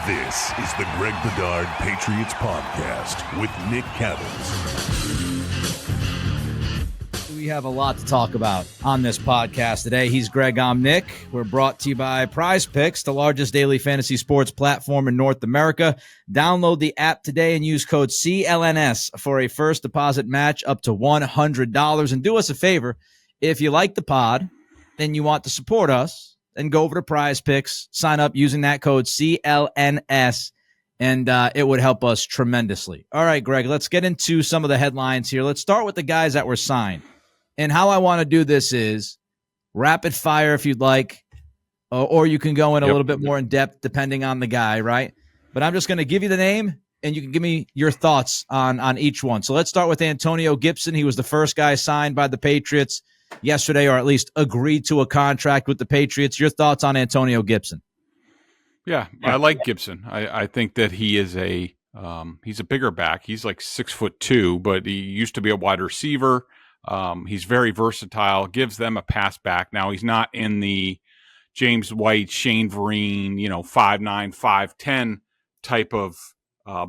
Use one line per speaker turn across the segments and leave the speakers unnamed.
This is the Greg Bedard Patriots Podcast with Nick Cattles.
We have a lot to talk about on this podcast today. He's Greg, I'm Nick. We're brought to you by PrizePicks, the largest daily fantasy sports platform in North America. Download the app today and use code CLNS for a first deposit match up to $100. And do us a favor, if you like the pod and you want to support us, then go over to PrizePicks, sign up using that code CLNS, and it would help us tremendously. All right, Greg, let's get into some of the headlines here. Let's start with the guys that were signed. And how I want to do this is rapid fire if you'd like, or you can go in a little bit more in depth depending on the guy, right? But I'm just going to give you the name, and you can give me your thoughts on each one. So let's start with Antonio Gibson. He was the first guy signed by the Patriots yesterday, or at least agreed to a contract with the Patriots. Your thoughts on Antonio Gibson?
Yeah, I like Gibson. I think that he is he's a bigger back. He's like 6'2", but he used to be a wide receiver. He's very versatile, gives them a pass back. Now he's not in the James White, Shane Vereen, 5'9", 5'10" type of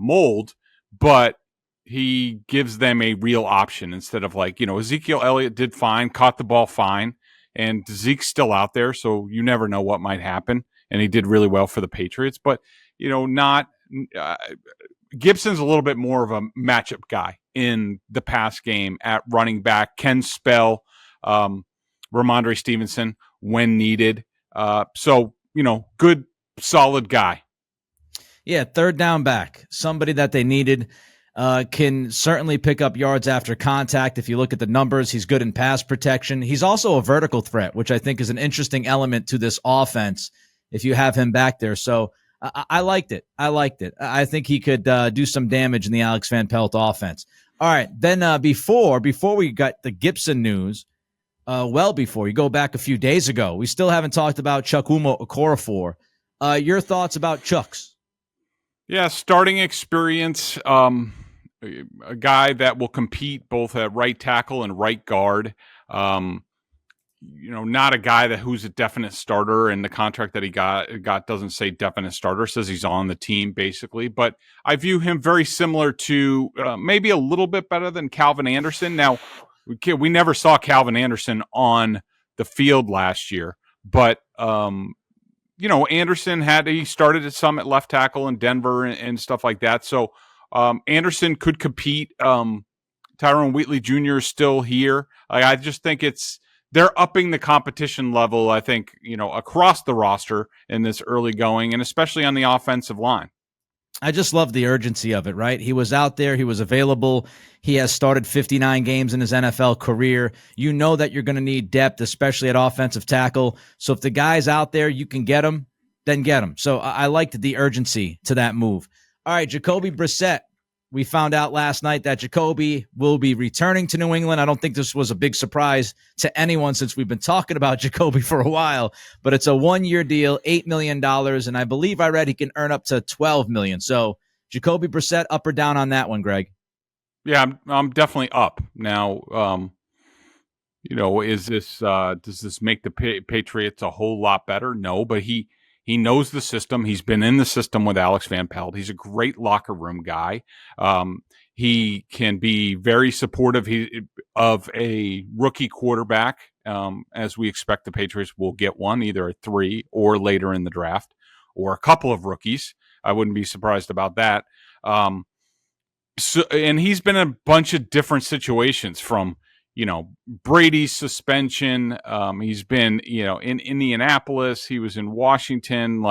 mold, but he gives them a real option instead of Ezekiel Elliott did fine, caught the ball fine, and Zeke's still out there, so you never know what might happen. And he did really well for the Patriots, but Gibson's a little bit more of a matchup guy in the pass game at running back, can spell Ramondre Stevenson when needed. Good, solid guy.
Yeah, third down back, somebody that they needed. Can certainly pick up yards after contact. If you look at the numbers, he's good in pass protection. He's also a vertical threat, which I think is an interesting element to this offense if you have him back there. So I liked it. I think he could do some damage in the Alex Van Pelt offense. All right, then before we got the Gibson news, before you go back a few days ago, we still haven't talked about Chukwuma Okorafor. Your thoughts about Chucks?
Yeah, starting experience, a guy that will compete both at right tackle and right guard. Not a guy who's a definite starter, and the contract that he got doesn't say definite starter, says he's on the team basically. But I view him very similar to maybe a little bit better than Calvin Anderson. Now, we never saw Calvin Anderson on the field last year, but Anderson he started at some at left tackle in Denver and stuff like that. So Anderson could compete. Tyrone Wheatley Jr. is still here. I just think they're upping the competition level, I think, across the roster in this early going, and especially on the offensive line.
I just love the urgency of it, right? He was out there. He was available. He has started 59 games in his NFL career. You know that you're going to need depth, especially at offensive tackle. So if the guy's out there, you can get him, then get him. So I liked the urgency to that move. All right, Jacoby Brissett. We found out last night that Jacoby will be returning to New England. I don't think this was a big surprise to anyone since we've been talking about Jacoby for a while, but it's a 1-year deal, $8 million, and I believe I read he can earn up to $12 million. So Jacoby Brissett, up or down on that one, Greg?
Yeah, I'm definitely up. Now, is this does this make the Patriots a whole lot better? No, but he knows the system. He's been in the system with Alex Van Pelt. He's a great locker room guy. He can be very supportive of a rookie quarterback, as we expect the Patriots will get one, either at 3 or later in the draft, or a couple of rookies. I wouldn't be surprised about that. And he's been in a bunch of different situations, from Brady's suspension. He's been, in Indianapolis. He was in Washington.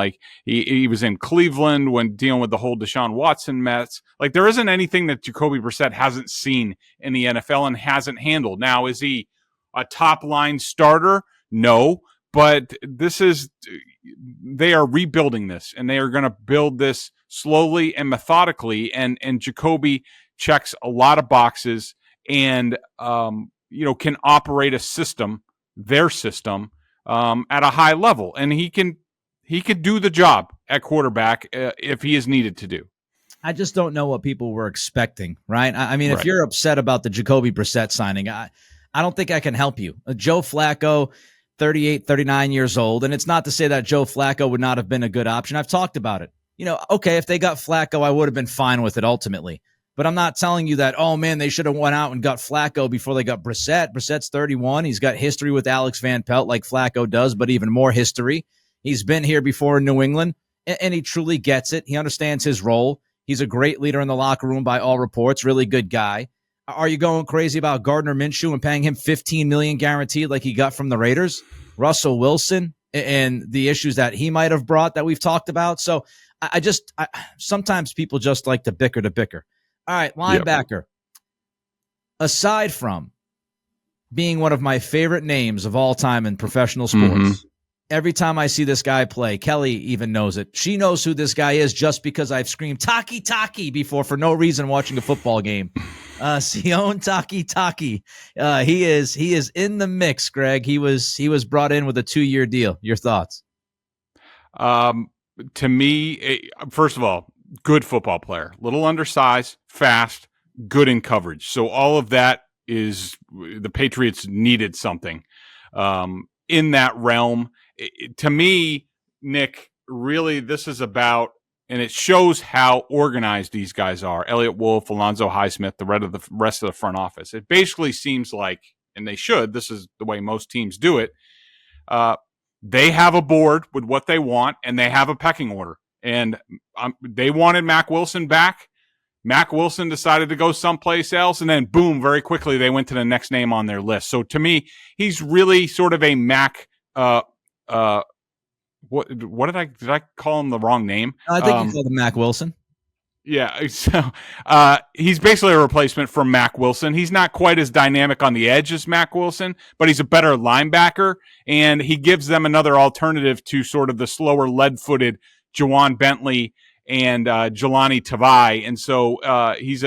He was in Cleveland when dealing with the whole Deshaun Watson mess. There isn't anything that Jacoby Brissett hasn't seen in the NFL and hasn't handled. Now, is he a top line starter? No, but they are rebuilding this, and they are going to build this slowly and methodically. And Jacoby checks a lot of boxes, and can operate their system at a high level, and he could do the job at quarterback if he is needed to do.
I just don't know what people were expecting, right? I mean, if you're upset about the Jacoby Brissett signing, I don't think I can help you. Joe Flacco, 38, 39 years old, and it's not to say that Joe Flacco would not have been a good option. I've talked about it. okay, if they got Flacco, I would have been fine with it ultimately. But I'm not telling you that, oh, man, they should have went out and got Flacco before they got Brissett. Brissett's 31. He's got history with Alex Van Pelt like Flacco does, but even more history. He's been here before in New England, and he truly gets it. He understands his role. He's a great leader in the locker room by all reports, really good guy. Are you going crazy about Gardner Minshew and paying him $15 million guaranteed like he got from the Raiders? Russell Wilson and the issues that he might have brought that we've talked about. So I sometimes people just like to bicker. All right, linebacker. Yep. Aside from being one of my favorite names of all time in professional sports, every time I see this guy play, Kelly even knows it. She knows who this guy is just because I've screamed Taki before for no reason watching a football game. Sione Takitaki. He is in the mix, Greg. He was brought in with a 2-year deal. Your thoughts?
To me, first of all, good football player, little undersized, fast, good in coverage. So all of that is the Patriots needed something in that realm. To me, Nick, really this is about, and it shows how organized these guys are. Elliott Wolf, Alonzo Highsmith, the rest of the front office. It basically seems like, and they should, this is the way most teams do it, they have a board with what they want, and they have a pecking order. And they wanted Mack Wilson back. Mack Wilson decided to go someplace else, and then boom, very quickly they went to the next name on their list. So to me, he's really sort of a Mack. What did I call him the wrong name?
I think you called him Mack Wilson.
Yeah, so he's basically a replacement for Mack Wilson. He's not quite as dynamic on the edge as Mack Wilson, but he's a better linebacker, and he gives them another alternative to sort of the slower, lead-footed Jawan Bentley and Jelani Tavai. And so he's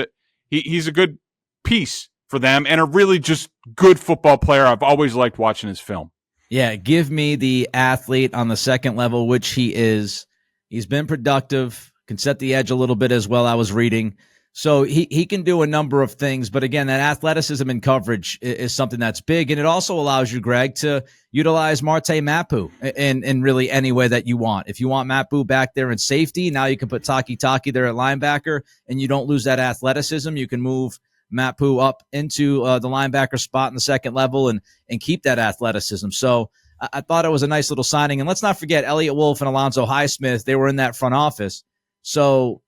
a good piece for them and a really just good football player. I've always liked watching his film.
Yeah, give me the athlete on the second level, which he is. He's been productive, can set the edge a little bit as well, I was reading. So he can do a number of things. But again, that athleticism and coverage is something that's big. And it also allows you, Greg, to utilize Marte Mapu in really any way that you want. If you want Mapu back there in safety, now you can put Takitaki there at linebacker, and you don't lose that athleticism. You can move Mapu up into the linebacker spot in the second level and keep that athleticism. So I thought it was a nice little signing. And let's not forget Elliott Wolf and Alonzo Highsmith. They were in that front office. So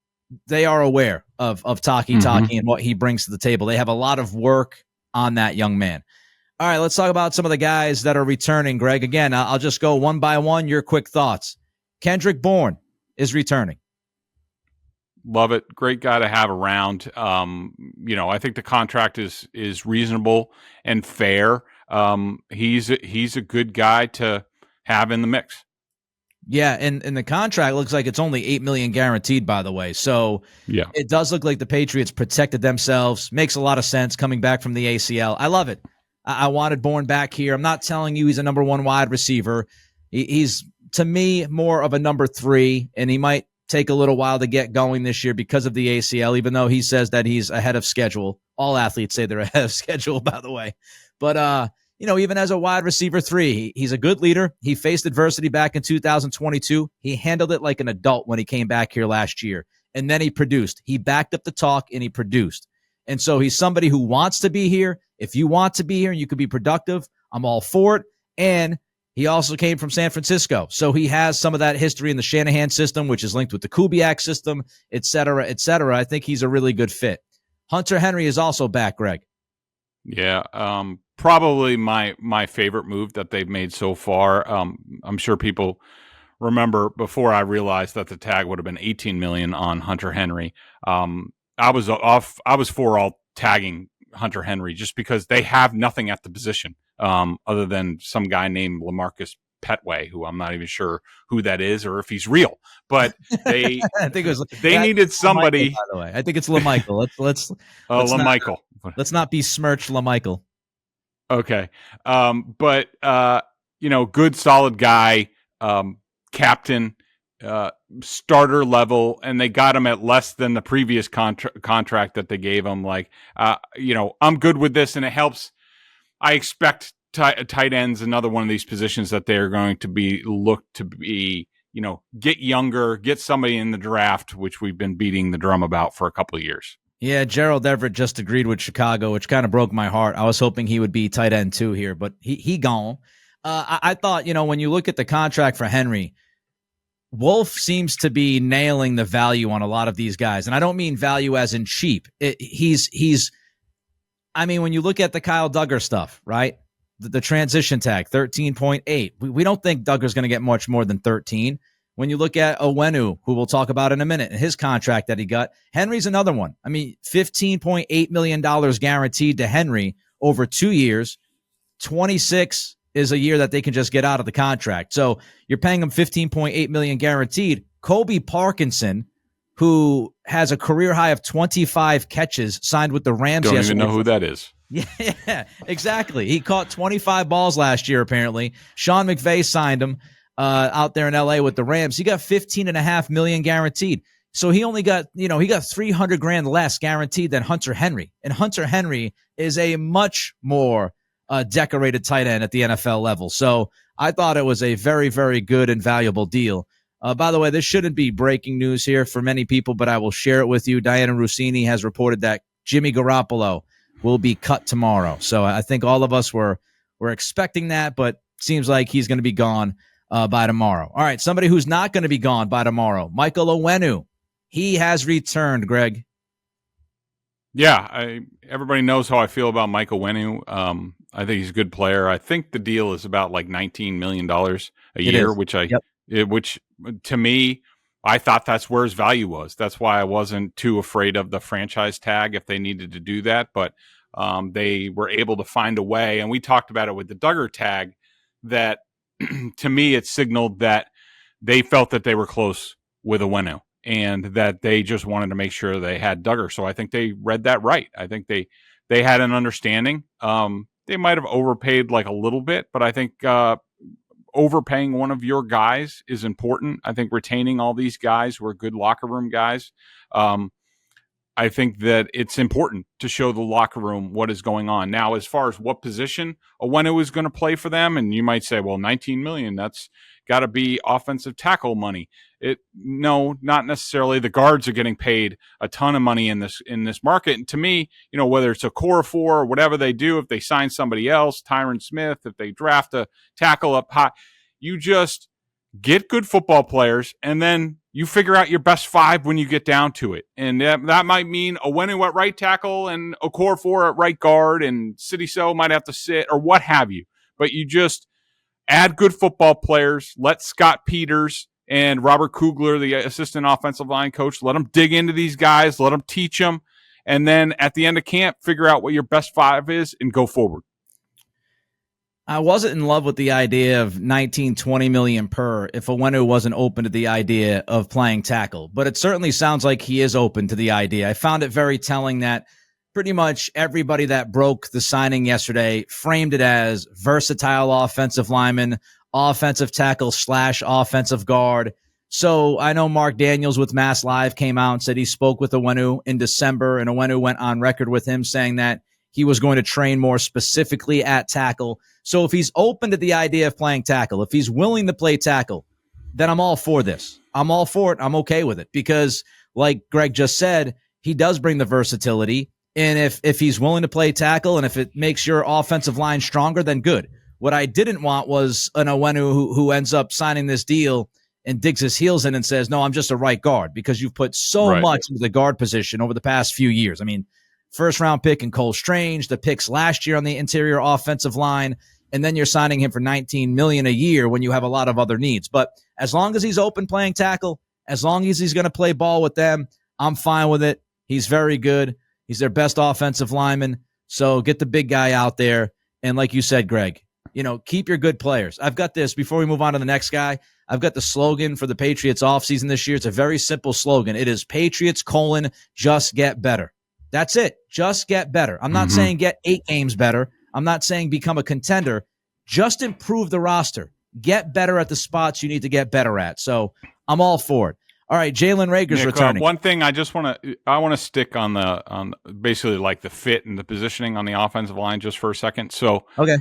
they are aware of Takitaki and what he brings to the table. They have a lot of work on that young man. All right, let's talk about some of the guys that are returning, Greg. Again, I'll just go one by one. Your quick thoughts. Kendrick Bourne is returning.
Love it. Great guy to have around. I think the contract is reasonable and fair. He's a good guy to have in the mix.
Yeah, and the contract looks like it's only $8 million guaranteed, by the way. So yeah, it does look like the Patriots protected themselves. Makes a lot of sense coming back from the ACL. I love it. I wanted Bourne back here. I'm not telling you he's a number 1 wide receiver. He's, to me, more of a number 3, and he might take a little while to get going this year because of the ACL, even though he says that he's ahead of schedule. All athletes say they're ahead of schedule, by the way. But, even as a wide receiver 3, he's a good leader. He faced adversity back in 2022. He handled it like an adult when he came back here last year. And then he produced. He backed up the talk and he produced. And so he's somebody who wants to be here. If you want to be here and you could be productive, I'm all for it. And he also came from San Francisco. So he has some of that history in the Shanahan system, which is linked with the Kubiak system, et cetera, et cetera. I think he's a really good fit. Hunter Henry is also back, Greg.
Yeah, probably my favorite move that they've made so far. I'm sure people remember before I realized that the tag would have been $18 million on Hunter Henry. I was for all tagging Hunter Henry just because they have nothing at the position other than some guy named LaMarcus Petway, who I'm not even sure who that is or if he's real. But they
I think it was
needed somebody.
LaMichael, by the way, I think it's LaMichael. Let's
LaMichael.
Let's not besmirch LaMichael.
Okay. But good, solid guy, captain, starter level, and they got him at less than the previous contract that they gave him. I'm good with this, and it helps. I expect tight ends, another one of these positions that they're going to be looked to be, get younger, get somebody in the draft, which we've been beating the drum about for a couple of years.
Yeah, Gerald Everett just agreed with Chicago, which kind of broke my heart. I was hoping he would be tight end too here, but he gone. I thought, when you look at the contract for Henry, Wolf seems to be nailing the value on a lot of these guys. And I don't mean value as in cheap. When you look at the Kyle Duggar stuff, right? The transition tag, 13.8. We don't think Duggar's going to get much more than 13. When you look at Onwenu, who we'll talk about in a minute, and his contract that he got, Henry's another one. $15.8 million guaranteed to Henry over 2 years. 26 is a year that they can just get out of the contract. So you're paying him $15.8 million guaranteed. Kobe Parkinson, who has a career high of 25 catches, signed with the Rams
yesterday.
Don't
even know who that is.
Yeah, exactly. He caught 25 balls last year, apparently. Sean McVay signed him out there in L.A. with the Rams. He got $15.5 million guaranteed. So he only got, he got $300,000 less guaranteed than Hunter Henry. And Hunter Henry is a much more decorated tight end at the NFL level. So I thought it was a very, very good and valuable deal. By the way, this shouldn't be breaking news here for many people, but I will share it with you. Diana Rossini has reported that Jimmy Garoppolo will be cut tomorrow. So I think all of us were expecting that, but seems like he's going to be gone by tomorrow. All right, somebody who's not going to be gone by tomorrow, Michael Onwenu. He has returned, Greg.
Yeah, everybody knows how I feel about Michael Onwenu. I think he's a good player. I think the deal is about like $19 million a year, which to me, I thought that's where his value was. That's why I wasn't too afraid of the franchise tag if they needed to do that. But they were able to find a way. And we talked about it with the Duggar tag that to me, it signaled that they felt that they were close with Onwenu and that they just wanted to make sure they had Duggar. So I think they read that right. I think they had an understanding. They might have overpaid like a little bit, but I think overpaying one of your guys is important. I think retaining all these guys who are good locker room guys. I think that it's important to show the locker room what is going on. Now, as far as what position Onwenu is going to play for them, and you might say, well, $19 million, that's got to be offensive tackle money. No, not necessarily. The guards are getting paid a ton of money in this market. And to me, whether it's a Okorafor or whatever they do, if they sign somebody else, Tyron Smith, if they draft a tackle up high, you just get good football players, and then you figure out your best five when you get down to it. And that might mean Onwenu at right tackle and Okorafor at right guard, and Sidiso might have to sit or what have you. But you just add good football players, let Scott Peters and Robert Kugler, the assistant offensive line coach, let them dig into these guys, let them teach them, and then at the end of camp, figure out what your best five is and go forward.
I wasn't in love with the idea of $19-20 million per if Onwenu wasn't open to the idea of playing tackle, but it certainly sounds like he is open to the idea. I found it very telling that pretty much everybody that broke the signing yesterday framed it as versatile offensive lineman, offensive tackle / offensive guard. So I know Mark Daniels with Mass Live came out and said he spoke with Onwenu in December, and Onwenu went on record with him saying that he was going to train more specifically at tackle. So if he's open to the idea of playing tackle, if he's willing to play tackle, then I'm all for this. I'm all for it. I'm okay with it because, like Greg just said, he does bring the versatility. And if he's willing to play tackle and if it makes your offensive line stronger, then good. What I didn't want was an Onwenu who ends up signing this deal and digs his heels in and says, no, I'm just a right guard, because you've put so much into the guard position over the past few years. I mean, first-round pick in Cole Strange, the picks last year on the interior offensive line, and then you're signing him for $19 million a year when you have a lot of other needs. But as long as he's open playing tackle, as long as he's going to play ball with them, I'm fine with it. He's very good. He's their best offensive lineman. So get the big guy out there. And like you said, Greg, keep your good players. I've got this, before we move on to the next guy, I've got the slogan for the Patriots offseason this year. It's a very simple slogan. It is Patriots : just get better. That's it. Just get better. I'm not saying get 8 games better. I'm not saying become a contender. Just improve the roster. Get better at the spots you need to get better at. So I'm all for it. All right, Jalen Reagor's returning.
One thing I want to stick on basically like the fit and the positioning on the offensive line just for a second. So,
okay.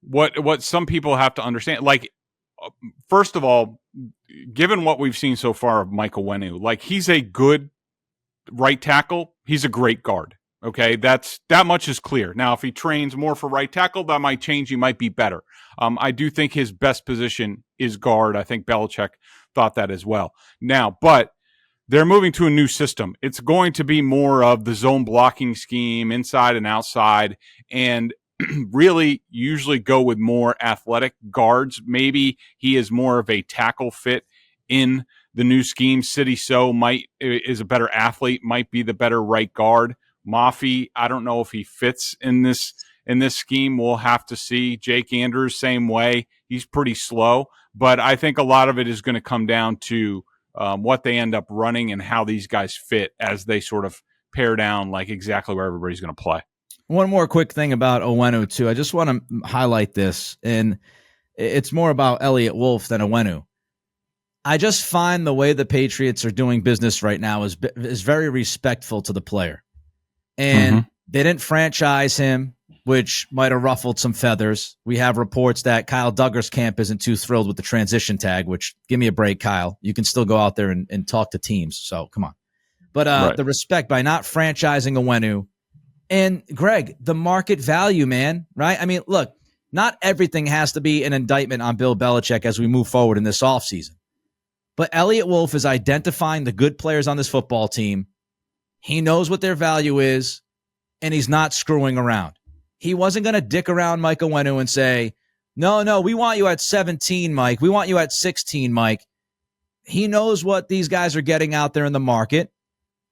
What some people have to understand, like first of all, given what we've seen so far of Michael Onwenu, like he's a good right tackle. He's a great guard. Okay, that much is clear. Now, if he trains more for right tackle, that might change. He might be better. I do think his best position is guard. I think Belichick thought that as well. Now, but they're moving to a new system. It's going to be more of the zone blocking scheme, inside and outside, and really usually go with more athletic guards. Maybe he is more of a tackle fit in the new scheme. City So is a better athlete, might be the better right guard. Mafi, I don't know if he fits in this scheme. We'll have to see. Jake Andrews, same way. He's pretty slow, but I think a lot of it is going to come down to what they end up running and how these guys fit as they sort of pare down like exactly where everybody's going to play.
One more quick thing about Onwenu, too. I just want to highlight this, and it's more about Elliott Wolf than Onwenu. I just find the way the Patriots are doing business right now is very respectful to the player. And they didn't franchise him, which might have ruffled some feathers. We have reports that Kyle Duggar's camp isn't too thrilled with the transition tag, which, give me a break, Kyle. You can still go out there and talk to teams, so come on. But right. The respect by not franchising Onwenu. And, Greg, the market value, man, right? I mean, look, not everything has to be an indictment on Bill Belichick as we move forward in this offseason. But Elliott Wolf is identifying the good players on this football team. He knows what their value is, and he's not screwing around. He wasn't going to dick around Mike Onwenu and say, no, we want you at 17, Mike. We want you at 16, Mike. He knows what these guys are getting out there in the market,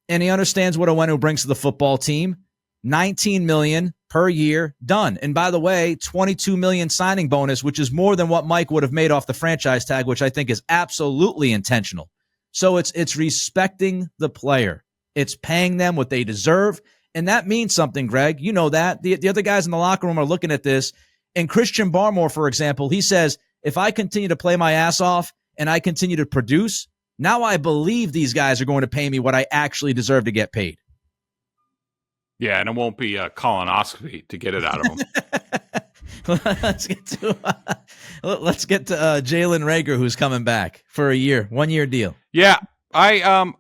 and he understands what Onwenu brings to the football team. $19 million per year, done. And by the way, $22 million signing bonus, which is more than what Mike would have made off the franchise tag, which I think is absolutely intentional. So it's respecting the player. It's paying them what they deserve. And that means something, Greg. You know that. The other guys in the locker room are looking at this. And Christian Barmore, for example, he says, if I continue to play my ass off and I continue to produce, now I believe these guys are going to pay me what I actually deserve to get paid.
Yeah, and it won't be a colonoscopy to get it out of them.
Let's get to Jalen Reagor, who's coming back for a year, 1 year deal.
Yeah, I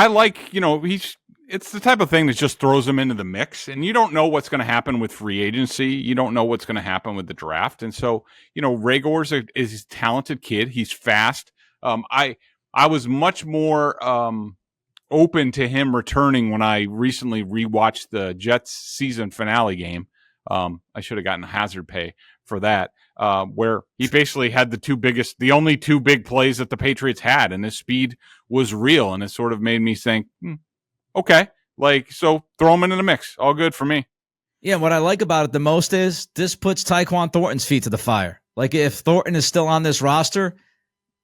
like, it's the type of thing that just throws him into the mix, and you don't know what's going to happen with free agency. You don't know what's going to happen with the draft. And so, Reagor is a talented kid. He's fast. I was much more open to him returning when I recently rewatched the Jets season finale game. I should have gotten hazard pay for that, where he basically had the only two big plays that the Patriots had, and his speed was real. And it sort of made me think, okay, so throw him into the mix. All good for me.
Yeah, what I like about it the most is this puts Tyquan Thornton's feet to the fire. Like, if Thornton is still on this roster,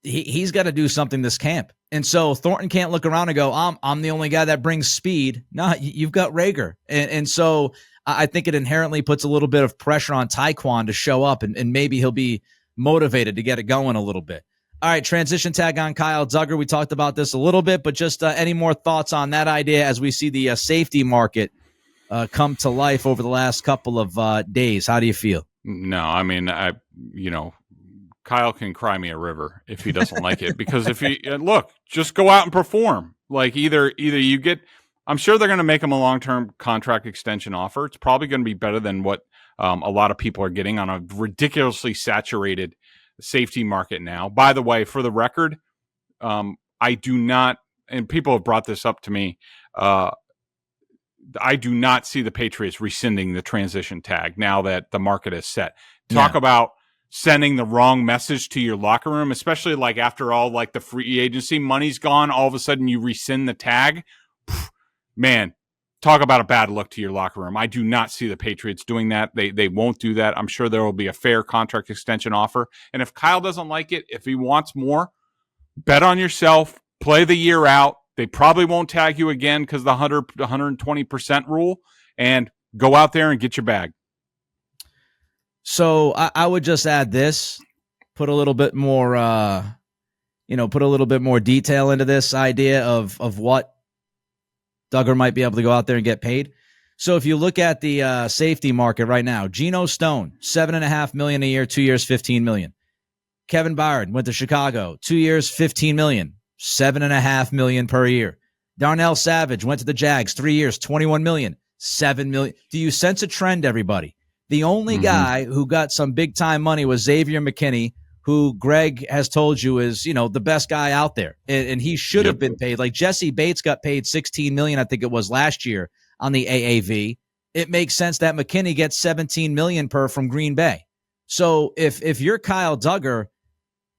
he's got to do something this camp. And so Thornton can't look around and go, I'm the only guy that brings speed. No, you've got Reagor. And so I think it inherently puts a little bit of pressure on Tyquan to show up, and maybe he'll be motivated to get it going a little bit. All right, transition tag on Kyle Duggar. We talked about this a little bit, but just any more thoughts on that idea as we see the safety market come to life over the last couple of days? How do you feel?
No, I mean, Kyle can cry me a river if he doesn't like it, because if he just go out and perform. Like either you get, I'm sure they're going to make him a long-term contract extension offer. It's probably going to be better than what a lot of people are getting on a ridiculously saturated safety market now. By the way, for the record, I do not, and people have brought this up to me, I do not see the Patriots rescinding the transition tag now that the market is set. Talk about sending the wrong message to your locker room, especially like after all, like the free agency money's gone, all of a sudden you rescind the tag. Man, talk about a bad look to your locker room. I do not see the Patriots doing that. They won't do that. I'm sure there will be a fair contract extension offer. And if Kyle doesn't like it, if he wants more, bet on yourself, play the year out. They probably won't tag you again because the 120% rule, and go out there and get your bag.
So I would just add this, put a little bit more, put a little bit more detail into this idea of what Duggar might be able to go out there and get paid. So if you look at the safety market right now, Geno Stone, $7.5 million a year, 2 years, $15 million. Kevin Byard went to Chicago, 2 years, $15 million, $7.5 million per year. Darnell Savage went to the Jags, 3 years, $21 million, $7 million. Do you sense a trend, everybody? The only guy who got some big-time money was Xavier McKinney, who Greg has told you is, the best guy out there. And he should have been paid. Like Jesse Bates got paid $16 million, I think it was last year, on the AAV. It makes sense that McKinney gets $17 million per from Green Bay. So if you're Kyle Duggar,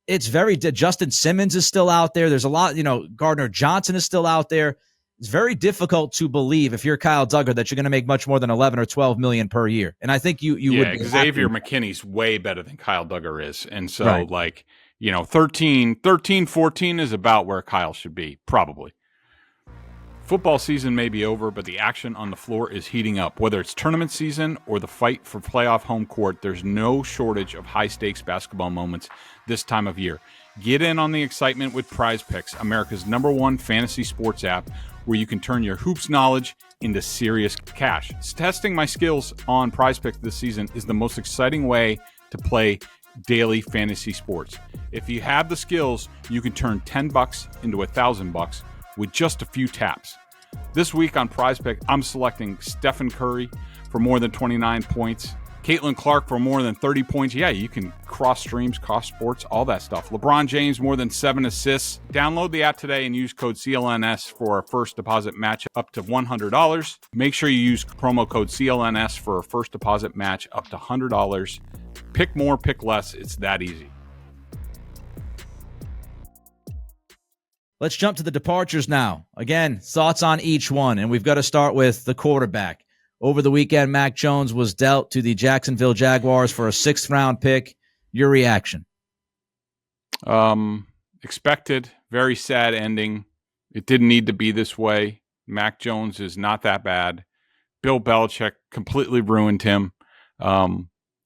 it's Justin Simmons is still out there. There's a lot, Gardner Johnson is still out there. It's very difficult to believe if you're Kyle Duggar that you're going to make much more than 11 or 12 million per year. And I think you would.
Xavier McKinney's way better than Kyle Duggar is. And so 13, 14 is about where Kyle should be, probably. Football season may be over, but the action on the floor is heating up. Whether it's tournament season or the fight for playoff home court, there's no shortage of high-stakes basketball moments this time of year. Get in on the excitement with PrizePicks, America's #1 fantasy sports app, where you can turn your hoops knowledge into serious cash. Testing my skills on PrizePicks this season is the most exciting way to play daily fantasy sports. If you have the skills, you can turn $10 into $1,000 with just a few taps. This week on PrizePicks, I'm selecting Stephen Curry for more than 29 points, Caitlin Clark for more than 30 points. Yeah, you can cross streams, cross sports, all that stuff. LeBron James, more than 7 assists. Download the app today and use code CLNS for a first deposit match up to $100. Make sure you use promo code CLNS for a first deposit match up to $100. Pick more, pick less. It's that easy.
Let's jump to the departures now. Again, thoughts on each one, and we've got to start with the quarterback. Over the weekend, Mac Jones was dealt to the Jacksonville Jaguars for a 6th-round pick. Your reaction?
Expected. Very sad ending. It didn't need to be this way. Mac Jones is not that bad. Bill Belichick completely ruined him,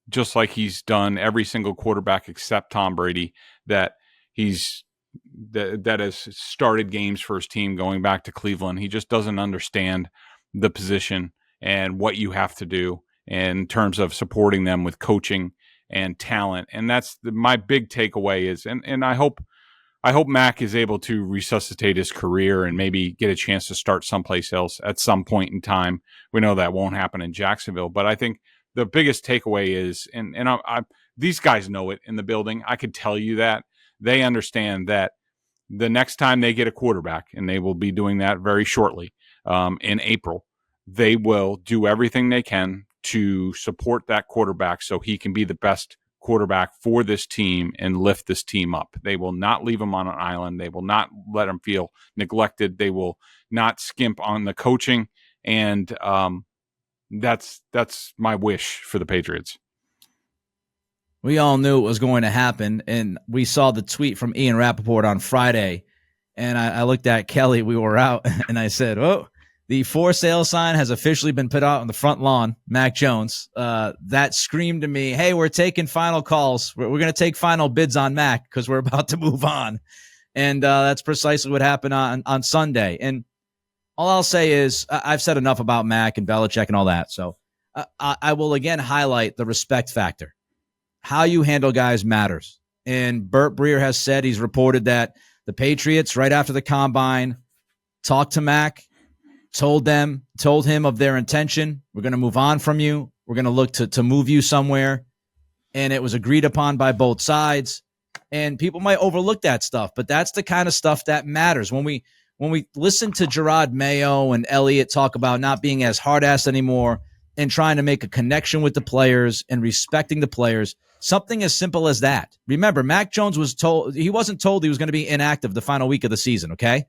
just like he's done every single quarterback except Tom Brady that has started games for his team going back to Cleveland. He just doesn't understand the position and what you have to do in terms of supporting them with coaching and talent. And that's my big takeaway is, and I hope Mac is able to resuscitate his career and maybe get a chance to start someplace else at some point in time. We know that won't happen in Jacksonville, but I think the biggest takeaway is, and these guys know it in the building. I could tell you that they understand that the next time they get a quarterback, and they will be doing that very shortly in April, they will do everything they can to support that quarterback so he can be the best quarterback for this team and lift this team up. They will not leave him on an island. They will not let him feel neglected. They will not skimp on the coaching. And that's my wish for the Patriots.
We all knew it was going to happen, and we saw the tweet from Ian Rappaport on Friday, and I looked at Kelly. We were out, and I said, oh, the for sale sign has officially been put out on the front lawn, Mac Jones. That screamed to me, hey, we're taking final calls. We're going to take final bids on Mac because we're about to move on. And that's precisely what happened on Sunday. And all I'll say is I've said enough about Mac and Belichick and all that, so I will again highlight the respect factor. How you handle guys matters. And Burt Breer has said, he's reported that the Patriots, right after the combine, talked to Mac, told him of their intention. We're going to move on from you. We're going to look to move you somewhere. And it was agreed upon by both sides. And people might overlook that stuff, but that's the kind of stuff that matters. When we listen to Gerard Mayo and Elliott talk about not being as hard-ass anymore and trying to make a connection with the players and respecting the players, something as simple as that. Remember, Mac Jones wasn't told he was going to be inactive the final week of the season, okay?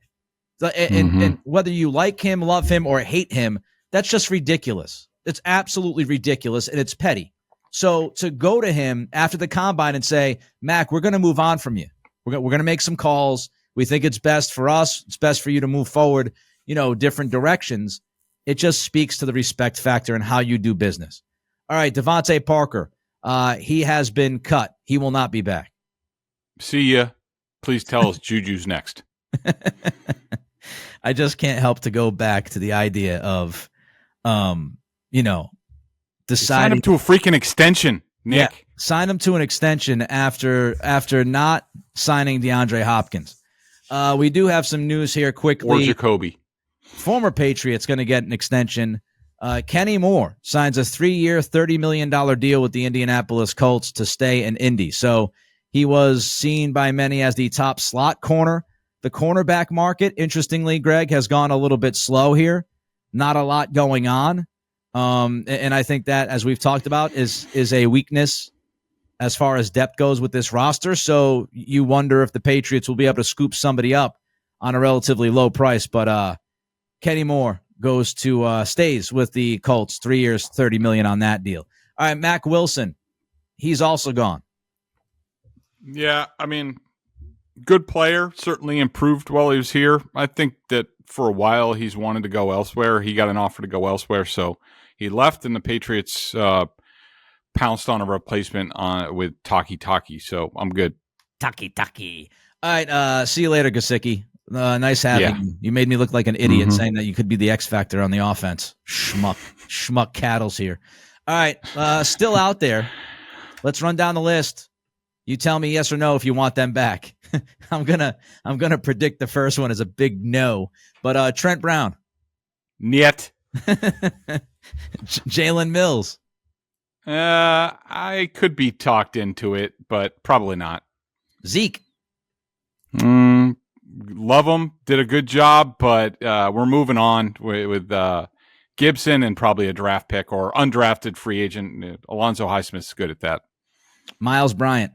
And whether you like him, love him, or hate him, that's just ridiculous. It's absolutely ridiculous, and it's petty. So to go to him after the combine and say, Mac, we're going to move on from you. We're going to make some calls. We think it's best for us. It's best for you to move forward, different directions. It just speaks to the respect factor and how you do business. All right, DeVante Parker. He has been cut. He will not be back.
See ya. Please tell us Juju's next.
I just can't help to go back to the idea of, deciding
sign him to a freaking extension, Nick.
Yeah, Sign him to an extension after not signing DeAndre Hopkins. We do have some news here quickly.
Or Jacoby.
Former Patriot's going to get an extension. Kenny Moore signs a 3-year, $30 million deal with the Indianapolis Colts to stay in Indy. So he was seen by many as the top slot corner. The cornerback market, interestingly, Greg, has gone a little bit slow here. Not a lot going on. And I think that, as we've talked about, is a weakness as far as depth goes with this roster. So you wonder if the Patriots will be able to scoop somebody up on a relatively low price. But Kenny Moore stays with the Colts, 3 years, $30 million on that deal. All right, Mack Wilson, he's also gone.
Yeah, I mean, good player, certainly improved while he was here. I think that for a while he's wanted to go elsewhere. He got an offer to go elsewhere, so he left, and the Patriots pounced on a replacement with Takitaki, so I'm good.
Takitaki. All right, see you later, Gesicki. Nice having you. You made me look like an idiot saying that you could be the X factor on the offense. Schmuck cattles here. All right, still out there. Let's run down the list. You tell me yes or no if you want them back. I'm gonna predict the first one as a big no. But Trent Brown.
Niet.
Jalen Mills.
I could be talked into it, but probably not.
Zeke.
Love him. Did a good job, but we're moving on with Gibson and probably a draft pick or undrafted free agent. Alonzo Highsmith's good at that. Miles Bryant.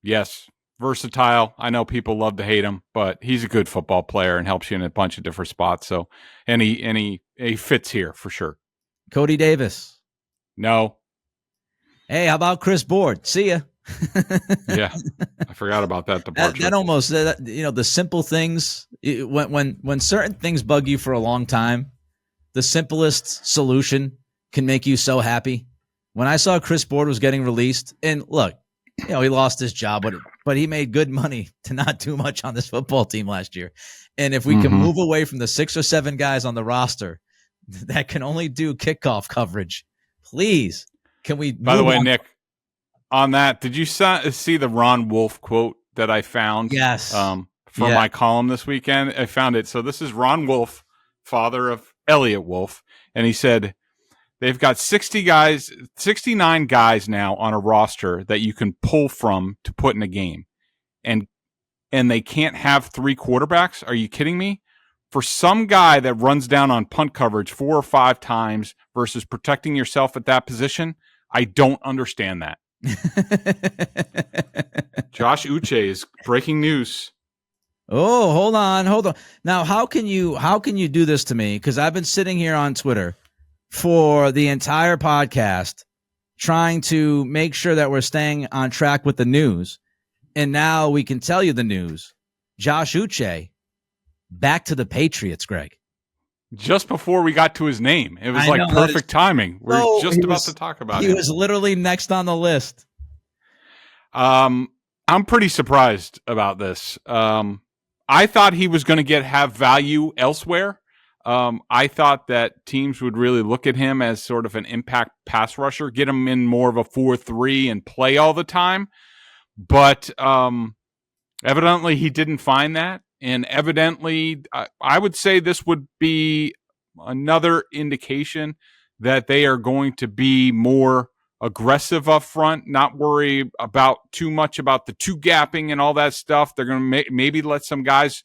Yes. Versatile. I know people love to hate him, but he's a good football player and helps you in a bunch of different spots. So, and he fits here for sure. Cody Davis. No. Hey, how about Chris Board? See ya. Yeah, I forgot about that departure. That almost, the simple things. When certain things bug you for a long time, the simplest solution can make you so happy. When I saw Chris Board was getting released, and look, he lost his job, but he made good money to not do much on this football team last year. And if we can move away from the 6 or 7 guys on the roster that can only do kickoff coverage, please, can we? By the way, Nick, on that, did you see the Ron Wolf quote that I found? Yes. For my column this weekend, I found it. So this is Ron Wolf, father of Elliot Wolf, and he said, they've got 69 guys now on a roster that you can pull from to put in a game. And they can't have 3 quarterbacks? Are you kidding me? For some guy that runs down on punt coverage 4 or 5 times versus protecting yourself at that position, I don't understand that. Josh Uche is breaking news. Oh, hold on. Now, how can you do this to me? Because I've been sitting here on Twitter for the entire podcast trying to make sure that we're staying on track with the news. And now we can tell you the news. Josh Uche, back to the Patriots, Greg. Just before we got to his name. It was perfect timing. We're just about to talk about it. He was literally next on the list. I'm pretty surprised about this. I thought he was going to have value elsewhere. I thought that teams would really look at him as sort of an impact pass rusher, get him in more of a 4-3 and play all the time. But evidently he didn't find that. And evidently, I would say this would be another indication that they are going to be more aggressive up front, not worry about too much about the 2-gapping and all that stuff. They're going to maybe let some guys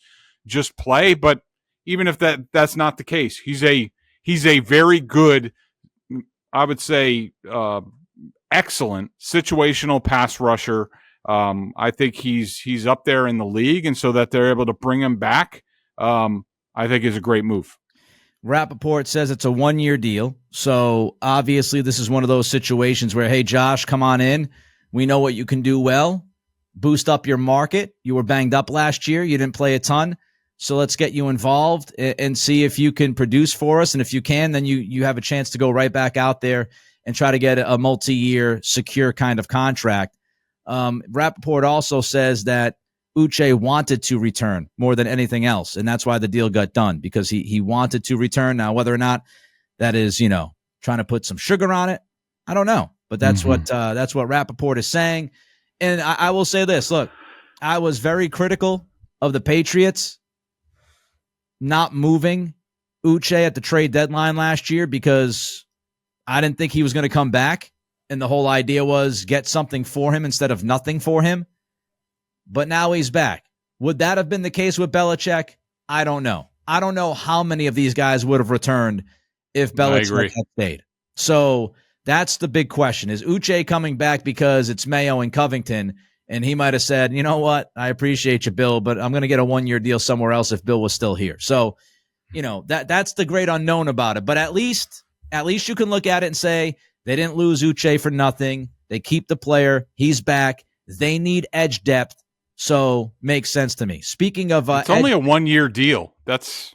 just play, but even if that's not the case, he's a very good, I would say, excellent situational pass rusher. I think he's up there in the league, and so that they're able to bring him back, I think is a great move. Rappaport says it's a 1-year deal, so obviously this is one of those situations where, hey, Josh, come on in. We know what you can do well. Boost up your market. You were banged up last year. You didn't play a ton, so let's get you involved and see if you can produce for us, and if you can, then you have a chance to go right back out there and try to get a multi-year secure kind of contract. Rappaport also says that Uche wanted to return more than anything else, and that's why the deal got done, because he wanted to return. Now, whether or not that is, trying to put some sugar on it, I don't know.
But that's what Rappaport is saying. And I will say this. Look, I was very critical of the Patriots not moving Uche at the trade deadline last year because I didn't think he was going to come back. And the whole idea was get something for him instead of nothing for him. But now he's back. Would that have been the case with Belichick? I don't know. I don't know how many of these guys would have returned if Belichick had stayed. So that's the big question. Is Uche coming back because it's Mayo and Covington? And he might have said, you know what? I appreciate you, Bill, but I'm going to get a 1-year deal somewhere else if Bill was still here. So, that's the great unknown about it. But at least you can look at it and say they didn't lose Uche for nothing. They keep the player. He's back. They need edge depth. So makes sense to me. Speaking of,
it's only a 1-year deal. That's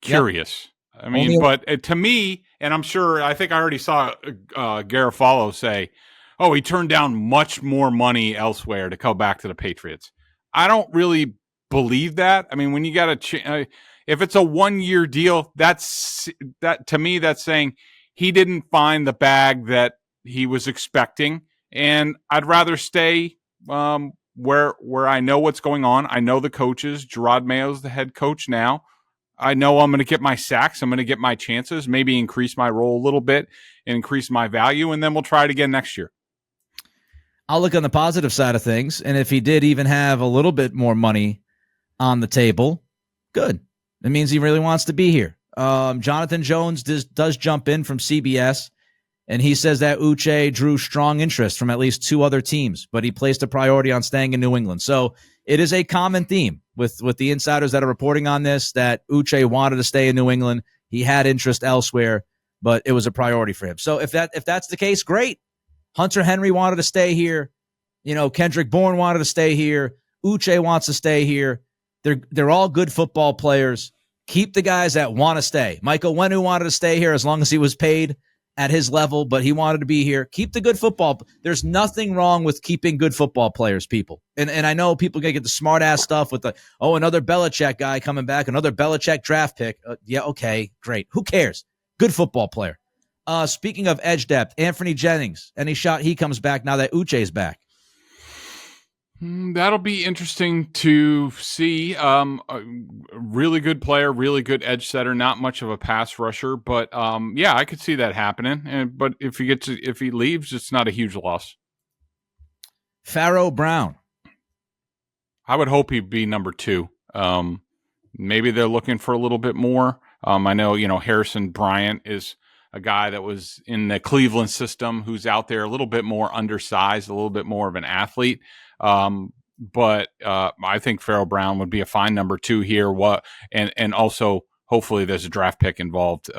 curious.
Yep.
I mean, but to me, and I think I already saw Garofalo say, "Oh, he turned down much more money elsewhere to come back to the Patriots." I don't really believe that. I mean, when you got if it's a 1-year deal, that to me, that's saying he didn't find the bag that he was expecting, and I'd rather stay where I know what's going on. I know the coaches. Gerard Mayo's the head coach now. I know I'm going to get my sacks. I'm going to get my chances, maybe increase my role a little bit and increase my value, and then we'll try it again next year.
I'll look on the positive side of things, and if he did even have a little bit more money on the table, good. It means he really wants to be here. Jonathan Jones does jump in from CBS, and he says that Uche drew strong interest from at least 2 other teams, but he placed a priority on staying in New England. So it is a common theme with the insiders that are reporting on this that Uche wanted to stay in New England. He had interest elsewhere, but it was a priority for him. So if that's the case, great. Hunter Henry wanted to stay here. Kendrick Bourne wanted to stay here. Uche wants to stay here. They're all good football players. Keep the guys that want to stay. Michael Onwenu wanted to stay here as long as he was paid at his level, but he wanted to be here. Keep the good football. There's nothing wrong with keeping good football players, people. And I know people going to get the smart-ass stuff with another Belichick guy coming back, another Belichick draft pick. Yeah, okay, great. Who cares? Good football player. Speaking of edge depth, Anthony Jennings, any shot he comes back now that Uche's back?
That'll be interesting to see. A really good player, really good edge setter, not much of a pass rusher, but I could see that happening. But if he leaves, it's not a huge loss.
Pharaoh Brown.
I would hope he'd be number 2. Maybe they're looking for a little bit more. I know, Harrison Bryant is a guy that was in the Cleveland system who's out there a little bit more undersized, a little bit more of an athlete. But I think Pharaoh Brown would be a fine number 2 here. And also hopefully there's a draft pick involved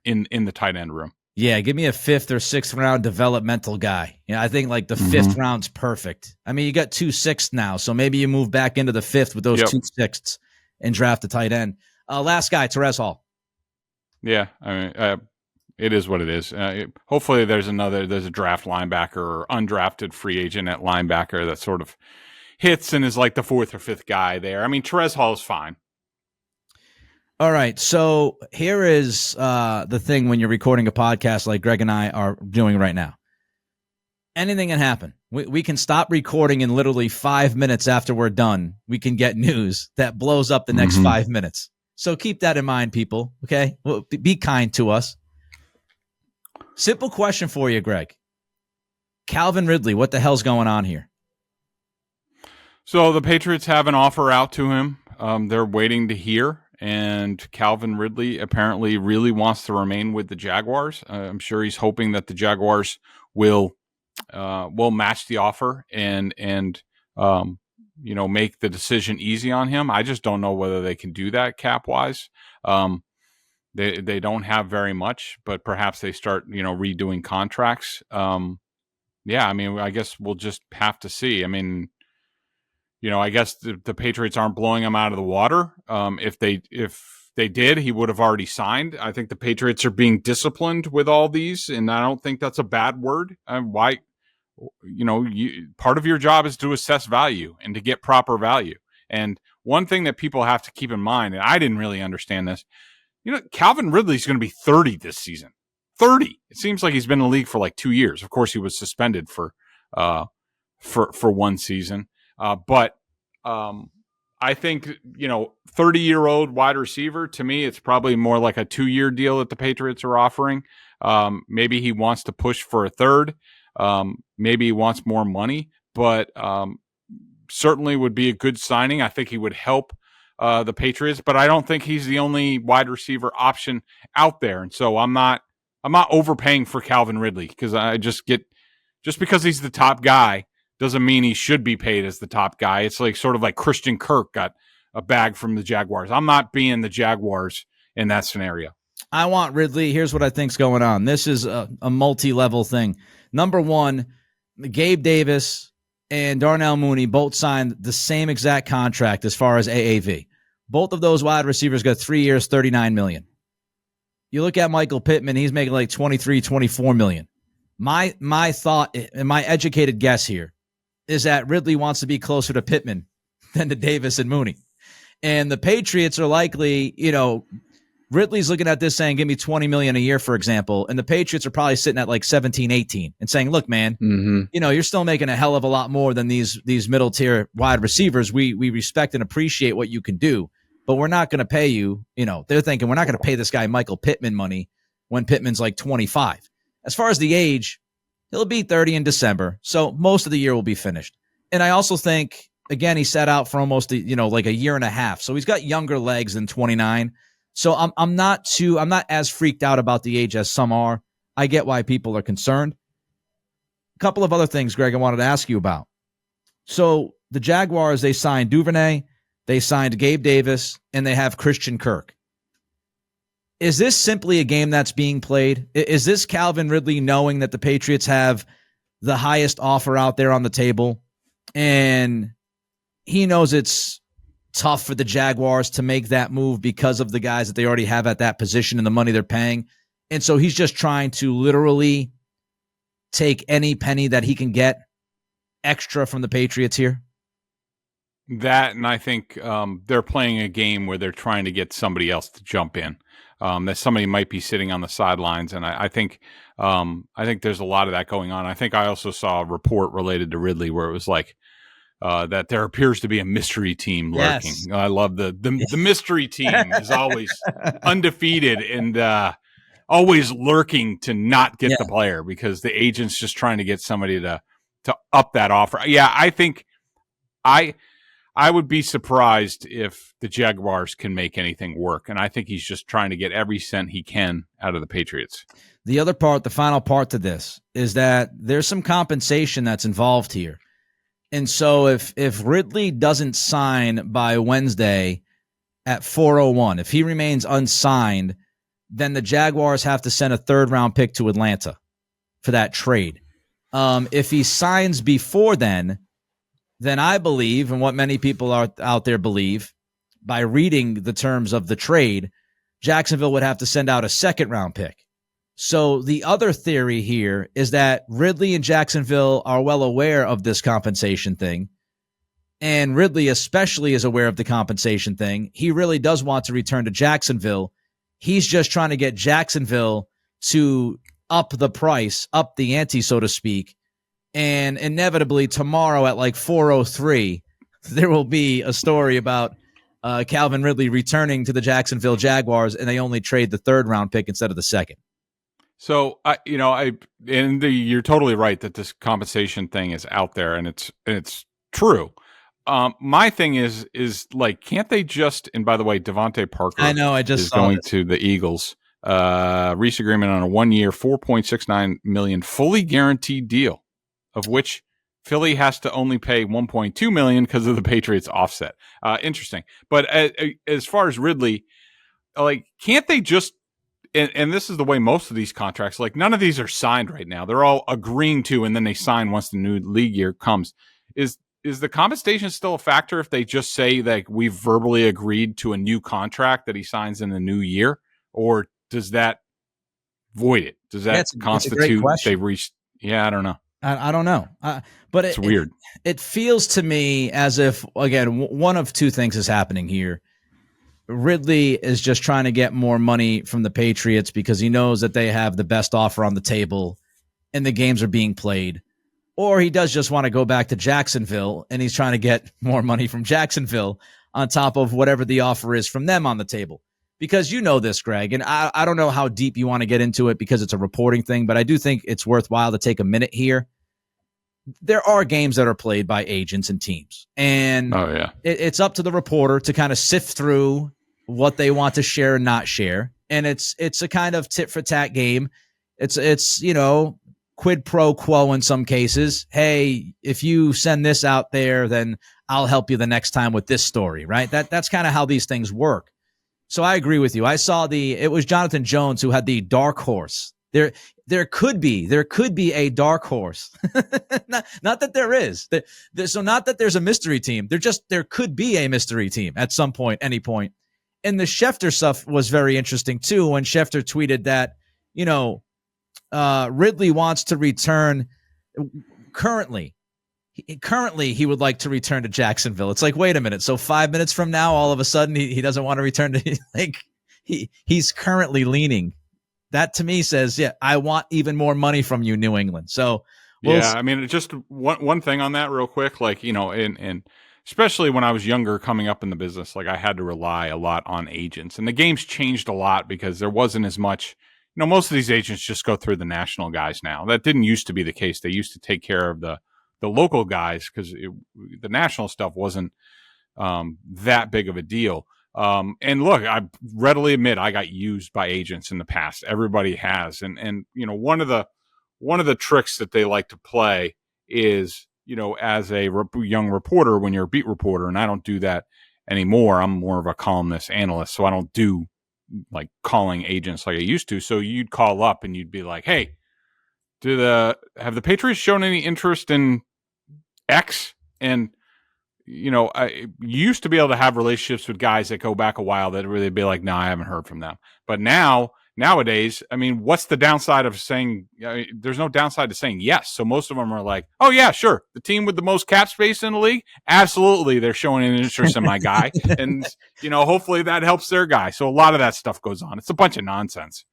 in the tight end room.
Yeah, give me a 5th or 6th round developmental guy. I think like the 5th round's perfect. I mean, you got 2 6ths now, so maybe you move back into the 5th with those 2 6ths and draft a tight end. Last guy, Terez Hall.
Yeah, I mean, it is what it is. Hopefully there's a draft linebacker or undrafted free agent at linebacker that sort of hits and is like the 4th or 5th guy there. I mean, Terez Hall is fine.
All right. So here is the thing when you're recording a podcast like Greg and I are doing right now. Anything can happen. We can stop recording and literally 5 minutes after we're done, we can get news that blows up the next 5 minutes. So keep that in mind, people. Okay? Well, be kind to us. Simple question for you, Greg. Calvin Ridley, what the hell's going on here?
So the Patriots have an offer out to him. They're waiting to hear, and Calvin Ridley apparently really wants to remain with the Jaguars. I'm sure he's hoping that the Jaguars will match the offer and make the decision easy on him. I just don't know whether they can do that cap wise. They don't have very much, but perhaps they start, redoing contracts. I mean, I guess we'll just have to see. I mean, I guess the Patriots aren't blowing him out of the water. If they did, he would have already signed. I think the Patriots are being disciplined with all these, and I don't think that's a bad word. Why? Part of your job is to assess value and to get proper value. And one thing that people have to keep in mind, and I didn't really understand this, Calvin Ridley's going to be 30 this season. 30. It seems like he's been in the league for like 2 years. Of course, he was suspended for 1 season. But I think, 30-year-old wide receiver, to me, it's probably more like a 2-year deal that the Patriots are offering. Maybe he wants to push for a third. Maybe he wants more money, but certainly would be a good signing. I think he would help the Patriots, but I don't think he's the only wide receiver option out there. And so I'm not overpaying for Calvin Ridley, because just because he's the top guy doesn't mean he should be paid as the top guy. It's like sort of like Christian Kirk got a bag from the Jaguars. I'm not being the Jaguars in that scenario.
I want Ridley. Here's what I think's going on. This is a multi-level thing. Number one, Gabe Davis and Darnell Mooney both signed the same exact contract as far as AAV. Both of those wide receivers got 3 years, $39 million. You look at Michael Pittman, he's making like $23, $24 million. My thought and my educated guess here is that Ridley wants to be closer to Pittman than to Davis and Mooney. And the Patriots are likely, Ridley's looking at this saying, give me $20 million a year, for example. And the Patriots are probably sitting at like 17, 18 and saying, look, man, you're still making a hell of a lot more than these middle tier wide receivers. We respect and appreciate what you can do, but we're not going to pay you. They're thinking we're not going to pay this guy Michael Pittman money when Pittman's like 25. As far as the age, he'll be 30 in December. So most of the year will be finished. And I also think, again, he sat out for almost, like a year and a half. So he's got younger legs than 29. So I'm not as freaked out about the age as some are. I get why people are concerned. A couple of other things, Greg, I wanted to ask you about. So the Jaguars, they signed Duvernay, they signed Gabe Davis, and they have Christian Kirk. Is this simply a game that's being played? Is this Calvin Ridley knowing that the Patriots have the highest offer out there on the table, and he knows it's tough for the Jaguars to make that move because of the guys that they already have at that position and the money they're paying, and so he's just trying to literally take any penny that he can get extra from the Patriots here?
That, and I think they're playing a game where they're trying to get somebody else to jump in. That somebody might be sitting on the sidelines, and I think there's a lot of that going on. I think I also saw a report related to Ridley where it was like that there appears to be a mystery team lurking. Yes. I love the mystery team is always undefeated and always lurking to not get the player because the agent's just trying to get somebody to up that offer. Yeah, I think I would be surprised if the Jaguars can make anything work, and I think he's just trying to get every cent he can out of the Patriots.
The other part, the final part to this, is that there's some compensation that's involved here. And so if Ridley doesn't sign by Wednesday at 4:01, if he remains unsigned, then the Jaguars have to send a third-round pick to Atlanta for that trade. If he signs before then I believe, and what many people out there believe, by reading the terms of the trade, Jacksonville would have to send out a second-round pick. So the other theory here is that Ridley and Jacksonville are well aware of this compensation thing, and Ridley especially is aware of the compensation thing. He really does want to return to Jacksonville. He's just trying to get Jacksonville to up the price, up the ante, so to speak. And inevitably tomorrow at like 4:03, there will be a story about Calvin Ridley returning to the Jacksonville Jaguars, and they only trade the third-round pick instead of the second.
So, you're totally right that this compensation thing is out there, and it's true. My thing is like, can't they just? And by the way, DeVante Parker,
I know, I just
is going to the Eagles. Reese agreement on a 1-year, $4.69 million fully guaranteed deal, of which Philly has to only pay $1.2 million because of the Patriots offset. Interesting. But as far as Ridley, like, can't they just, and this is the way most of these contracts, like, none of these are signed right now. They're all agreeing to, and then they sign once the new league year comes. Is the compensation still a factor if they just say that we've verbally agreed to a new contract that he signs in the new year? Or does that void it? Does that constitute they've reached? Yeah, I don't know.
I don't know. But
it's weird.
It feels to me as if, again, one of two things is happening here. Ridley is just trying to get more money from the Patriots because he knows that they have the best offer on the table and the games are being played. Or he does just want to go back to Jacksonville and he's trying to get more money from Jacksonville on top of whatever the offer is from them on the table. Because you know this, Greg, and I don't know how deep you want to get into it because it's a reporting thing, but I do think it's worthwhile to take a minute here. There are games that are played by agents and teams, and it's up to the reporter to kind of sift through what they want to share and not share. And it's a kind of tit for tat game. It's quid pro quo in some cases. Hey, if you send this out there, then I'll help you the next time with this story, right? That's kind of how these things work. So I agree with you. I saw it was Jonathan Jones who had the dark horse. There could be a dark horse. not that there is. So not that there's a mystery team. There could be a mystery team at some point, any point. And the Schefter stuff was very interesting too. When Schefter tweeted that, Ridley wants to return currently he would like to return to Jacksonville. It's like, wait a minute. So 5 minutes from now, all of a sudden he doesn't want to return to he's currently leaning. That to me says, yeah, I want even more money from you, New England. So
I mean, just one thing on that real quick, and especially when I was younger coming up in the business, I had to rely a lot on agents, and the game's changed a lot because there wasn't as much, most of these agents just go through the national guys now. That didn't used to be the case. They used to take care of the local guys because the national stuff wasn't that big of a deal. And look, I readily admit I got used by agents in the past. Everybody has. And one of the tricks that they like to play is, as a young reporter, when you're a beat reporter, and I don't do that anymore. I'm more of a columnist analyst. So I don't do calling agents like I used to. So you'd call up and you'd be like, hey, have the Patriots shown any interest in X? And I used to be able to have relationships with guys that go back a while that really be like, no, I haven't heard from them. But nowadays, I mean, what's the downside of saying, there's no downside to saying yes. So most of them are like, oh yeah, sure. The team with the most cap space in the league. Absolutely. They're showing an interest in my guy. And, hopefully that helps their guy. So a lot of that stuff goes on. It's a bunch of nonsense.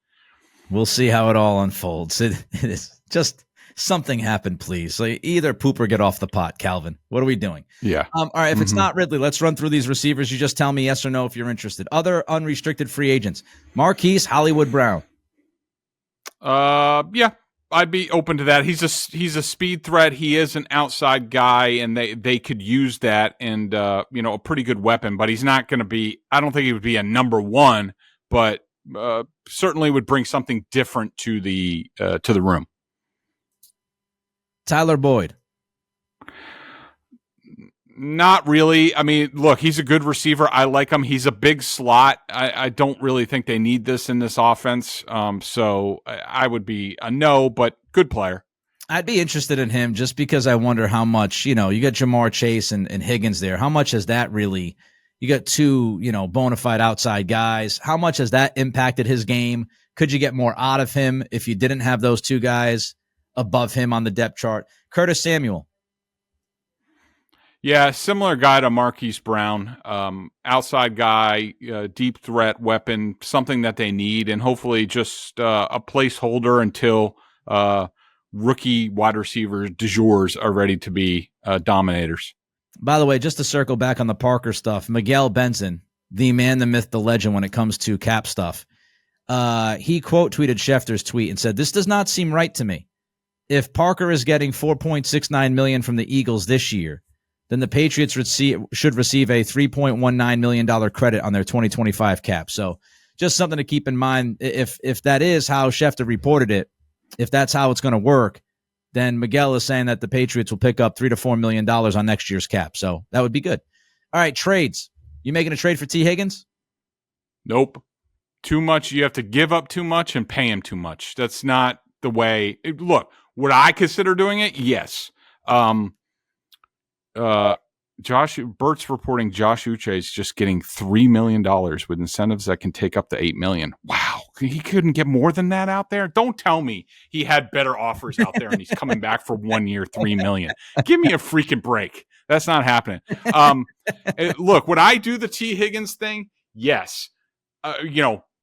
We'll see how it all unfolds. It is just something happened, please. Either poop or get off the pot, Calvin. What are we doing?
Yeah.
All right. If it's not Ridley, let's run through these receivers. You just tell me yes or no if you're interested. Other unrestricted free agents: Marquise Hollywood Brown.
Yeah, I'd be open to that. He's a speed threat. He is an outside guy, and they could use that and a pretty good weapon. But he's not going to be. I don't think he would be a number one, but certainly would bring something different to the room.
Tyler Boyd.
Not really. I mean, look, he's a good receiver. I like him. He's a big slot. I don't really think they need this in this offense. So I would be a no, but good player.
I'd be interested in him just because I wonder how much, you got Jamar Chase and Higgins there. How much has that really, you got two, bona fide outside guys. How much has that impacted his game? Could you get more out of him if you didn't have those two guys above him on the depth chart? Curtis Samuel.
Yeah, similar guy to Marquise Brown. Outside guy, deep threat weapon, something that they need, and hopefully just a placeholder until rookie wide receivers du jours are ready to be dominators.
By the way, just to circle back on the Parker stuff, Miguel Benson, the man, the myth, the legend when it comes to cap stuff, he quote tweeted Schefter's tweet and said, "This does not seem right to me. If Parker is getting $4.69 million from the Eagles this year, then the Patriots should receive a $3.19 million credit on their 2025 cap." So just something to keep in mind. If that is how Schefter reported it, if that's how it's going to work, then Miguel is saying that the Patriots will pick up $3 to $4 million on next year's cap. So that would be good. All right, trades. You making a trade for T. Higgins?
Nope. Too much. You have to give up too much and pay him too much. That's not the way. Look, would I consider doing it? Yes. Bert's reporting Josh Uche is just getting $3 million with incentives that can take up to $8 million. Wow. He couldn't get more than that out there. Don't tell me he had better offers out there and he's coming back for 1 year, $3 million. Give me a freaking break. That's not happening. Look, would I do the T. Higgins thing? Yes.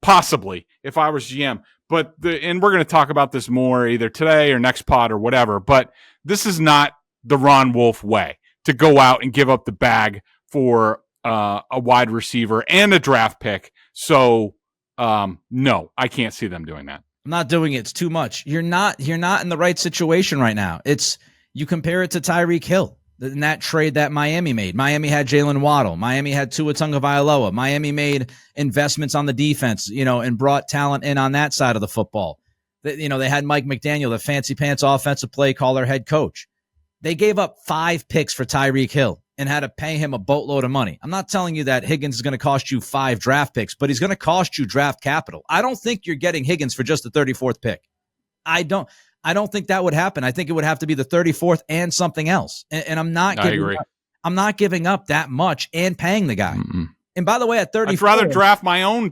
Possibly if I was GM. But and we're going to talk about this more either today or next pod or whatever. But this is not the Ron Wolf way to go out and give up the bag for a wide receiver and a draft pick. So no, I can't see them doing that.
I'm not doing it. It's too much. You're not in the right situation right now. You compare it to Tyreek Hill in that trade that Miami made. Miami had Jalen Waddle. Miami had Tua Tagovailoa. Miami made investments on the defense, and brought talent in on that side of the football. They had Mike McDaniel, the fancy pants offensive play caller head coach. They gave up 5 picks for Tyreek Hill and had to pay him a boatload of money. I'm not telling you that Higgins is going to cost you 5 draft picks, but he's going to cost you draft capital. I don't think you're getting Higgins for just the 34th pick. I don't think that would happen. I think it would have to be the 34th and something else. And I'm not giving up that much and paying the guy.
Mm-mm.
And by the way, at 34,
I'd rather draft my own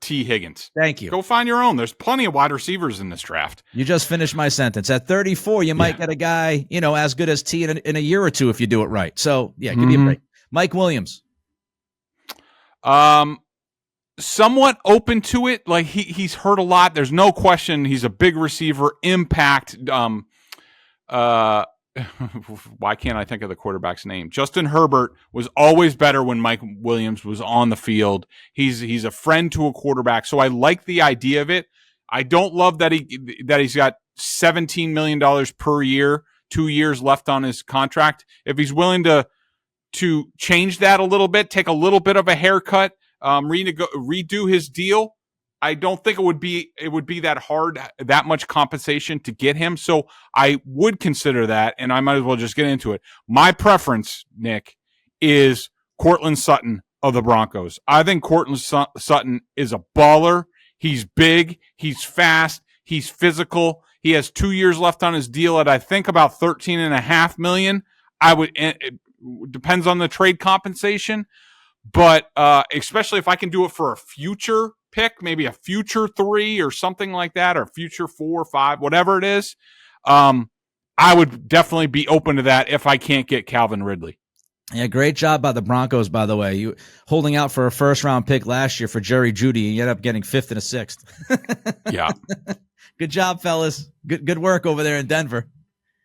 T. Higgins.
Thank you.
Go find your own. There's plenty of wide receivers in this draft.
You just finished my sentence. At 34, you might get a guy, as good as T in a year or two if you do it right. So, yeah, give me a break. Mike Williams.
Somewhat open to it. Like he's hurt a lot. There's no question. He's a big receiver, impact. Why can't I think of the quarterback's name? Justin Herbert was always better when Mike Williams was on the field. He's a friend to a quarterback, so I like the idea of it. I don't love that he's got $17 million per year, 2 years left on his contract. If he's willing to change that a little bit, take a little bit of a haircut, redo his deal, I don't think it would be that hard, that much compensation to get him. So I would consider that, and I might as well just get into it. My preference, Nick, is Courtland Sutton of the Broncos. I think Courtland Sutton is a baller. He's big. He's fast. He's physical. He has 2 years left on his deal at, I think, about $13.5 million. It depends on the trade compensation, but especially if I can do it for a future pick, maybe a future 3 or something like that, or future 4 or 5, whatever it is, I would definitely be open to that if I can't get Calvin Ridley.
Yeah, great job by the Broncos, by the way. You holding out for a first-round pick last year for Jerry Jeudy, and you ended up getting 5th and a 6th.
Yeah.
Good job, fellas. Good work over there in Denver.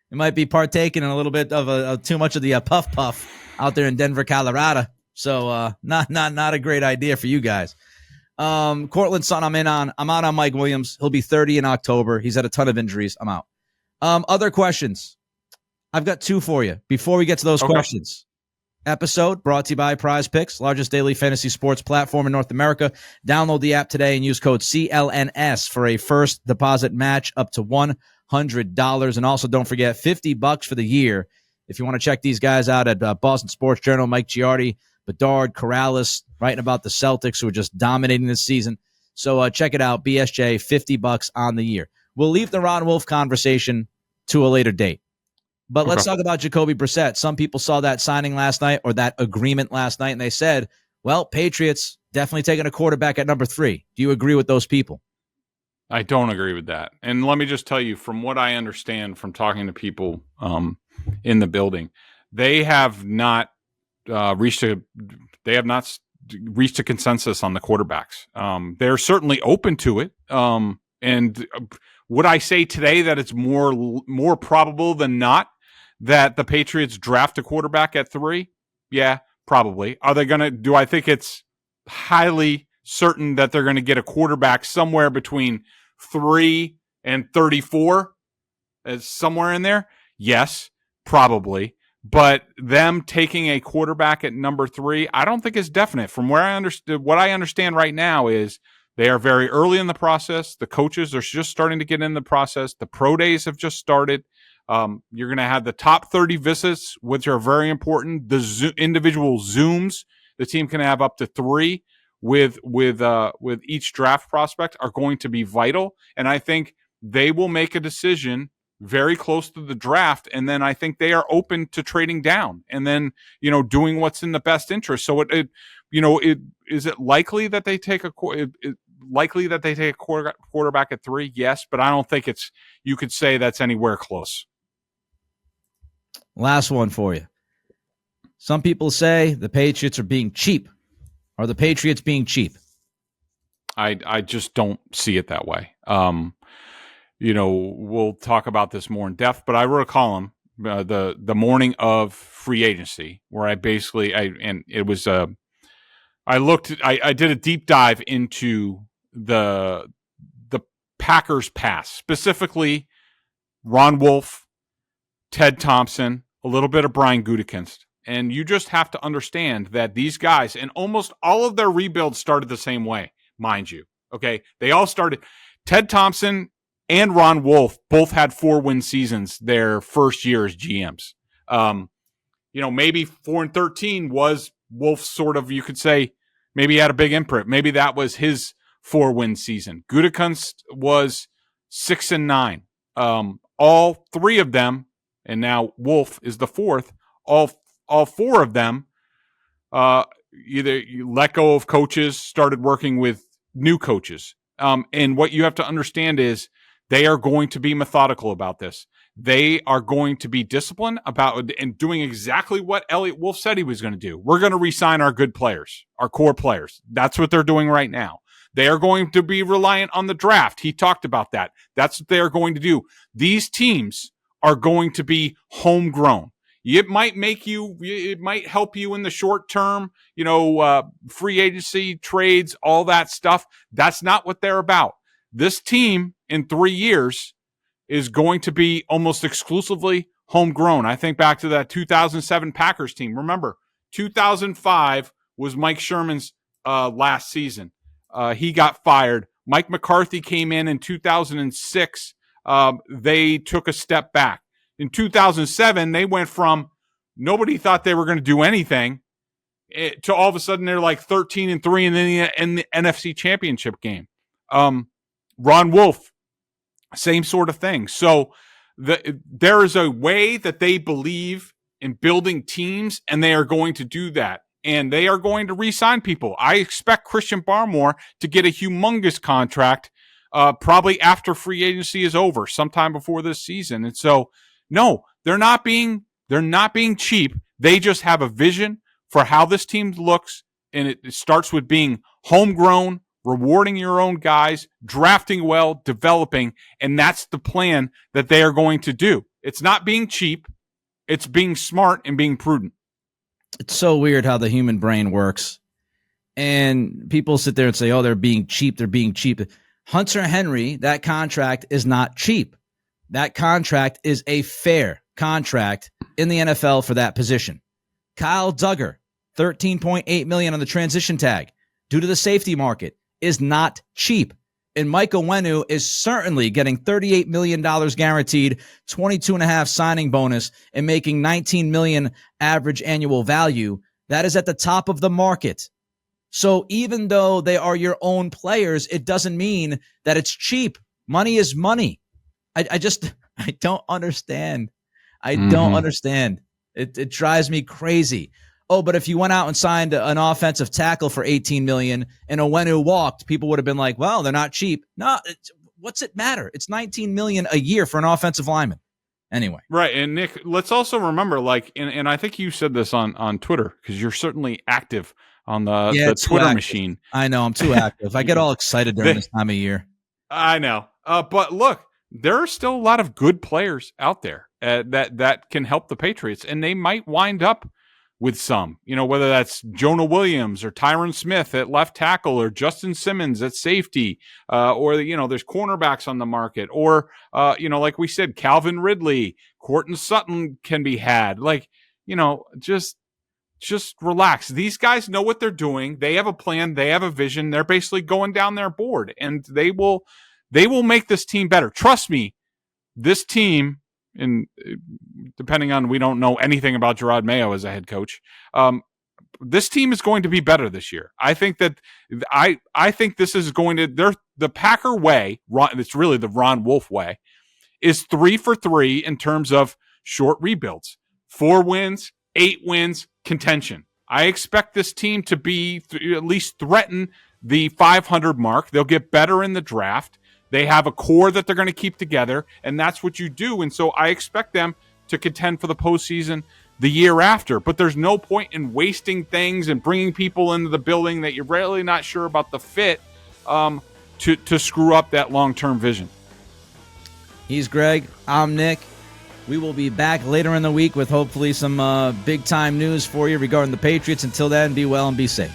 You might be partaking in a little bit of too much of the puff out there in Denver, Colorado. So not a great idea for you guys. Courtland Sutton, I'm out on Mike Williams. He'll be 30 in October. He's had a ton of injuries. I'm out. Other questions. I've got 2 for you before we get to those questions. Episode brought to you by PrizePicks, largest daily fantasy sports platform in North America. Download the app today and use code CLNS for a first deposit match up to $100. And also don't forget $50 for the year. If you want to check these guys out at Boston Sports Journal, Mike Giardi, Bedard, Corrales, writing about the Celtics who are just dominating this season. So check it out. BSJ, $50 on the year. We'll leave the Ron Wolf conversation to a later date. But let's talk about Jacoby Brissett. Some people saw that signing last night or that agreement last night, and they said, well, Patriots definitely taking a quarterback at number 3. Do you agree with those people?
I don't agree with that. And let me just tell you, from what I understand from talking to people in the building, they have not reached a consensus on the quarterbacks. They're certainly open to it. And would I say today that it's more probable than not that the Patriots draft a quarterback at 3? Yeah, probably. Do I think it's highly certain that they're going to get a quarterback somewhere between 3 and 34? Somewhere in there? Yes, probably. But them taking a quarterback at number 3, I don't think is definite. From what I understand right now is they are very early in the process. The coaches are just starting to get in the process. The pro days have just started. You're going to have the top 30 visits, which are very important. The individual Zooms the team can have up to 3 with each draft prospect are going to be vital. And I think they will make a decision very close to the draft, and then I think they are open to trading down and then doing what's in the best interest. So is it likely that they take a quarterback at 3? Yes, but I don't think you could say that's anywhere close.
Last one for you. Some people say the Patriots are being cheap. Are the Patriots being cheap?
I just don't see it that way. We'll talk about this more in depth, but I wrote a column the morning of free agency where I did a deep dive into the Packers past, specifically Ron Wolf, Ted Thompson, a little bit of Brian Gutekunst. And you just have to understand that these guys, and almost all of their rebuilds started the same way, mind you. Okay, they all started. Ted Thompson and Ron Wolf both had 4-win seasons their first year as GMs. Maybe 4-13 was Wolf's sort of, you could say, maybe he had a big imprint. Maybe that was his 4-win season. Gutekunst was 6-9. All three of them, and now Wolf is the fourth. All four of them, either you let go of coaches, started working with new coaches. And what you have to understand is they are going to be methodical about this. They are going to be disciplined about and doing exactly what Elliott Wolf said he was going to do. We're going to re-sign our good players, our core players. That's what they're doing right now. They are going to be reliant on the draft. He talked about that. That's what they are going to do. These teams are going to be homegrown. It might help you in the short term, free agency, trades, all that stuff. That's not what they're about. This team in 3 years is going to be almost exclusively homegrown. I think back to that 2007 Packers team. Remember, 2005 was Mike Sherman's last season. He got fired. Mike McCarthy came in 2006. They took a step back. In 2007, they went from nobody thought they were going to do anything to all of a sudden they're like 13-3 in the NFC Championship game. Ron Wolf, same sort of thing. So there is a way that they believe in building teams, and they are going to do that. And they are going to re-sign people. I expect Christian Barmore to get a humongous contract probably after free agency is over, sometime before this season. And so, no, they're not being cheap. They just have a vision for how this team looks, and it starts with being homegrown, rewarding your own guys, drafting well, developing, and that's the plan that they are going to do. It's not being cheap. It's being smart and being prudent.
It's so weird how the human brain works. And people sit there and say, oh, they're being cheap. They're being cheap. Hunter Henry, that contract is not cheap. That contract is a fair contract in the NFL for that position. Kyle Duggar, $13.8 million on the transition tag due to the safety market, is not cheap. And Michael Onwenu is certainly getting $38 million guaranteed, 22.5 signing bonus, and making $19 million average annual value. That is at the top of the market. So even though they are your own players, it doesn't mean that it's cheap. Money is money. I don't understand. I don't understand. It drives me crazy. Oh, but if you went out and signed an offensive tackle for $18 million and Onwenu walked, people would have been like, well, they're not cheap. No, what's it matter? It's $19 million a year for an offensive lineman. Anyway.
Right. And Nick, let's also remember, and I think you said this on Twitter, because you're certainly active on the Twitter machine.
I know. I'm too active. I get all excited during this time of year.
I know. But look, there are still a lot of good players out there that can help the Patriots, and they might wind up with some, whether that's Jonah Williams or Tyron Smith at left tackle or Justin Simmons at safety, or, there's cornerbacks on the market, or, like we said, Calvin Ridley, Courtland Sutton can be had. Just relax. These guys know what they're doing. They have a plan. They have a vision. They're basically going down their board, and they will make this team better. Trust me, this team, and depending on, we don't know anything about Gerard Mayo as a head coach, this team is going to be better this year. I think that I think this is going to, the Packer way, it's really the Ron Wolf way, is 3 for 3 in terms of short rebuilds. 4 wins, 8 wins, contention. I expect this team to be at least threaten the 500 mark. They'll get better in the draft. They have a core that they're going to keep together, and that's what you do. And so I expect them to contend for the postseason the year after. But there's no point in wasting things and bringing people into the building that you're really not sure about the fit to screw up that long-term vision.
He's Greg. I'm Nick. We will be back later in the week with hopefully some big-time news for you regarding the Patriots. Until then, be well and be safe.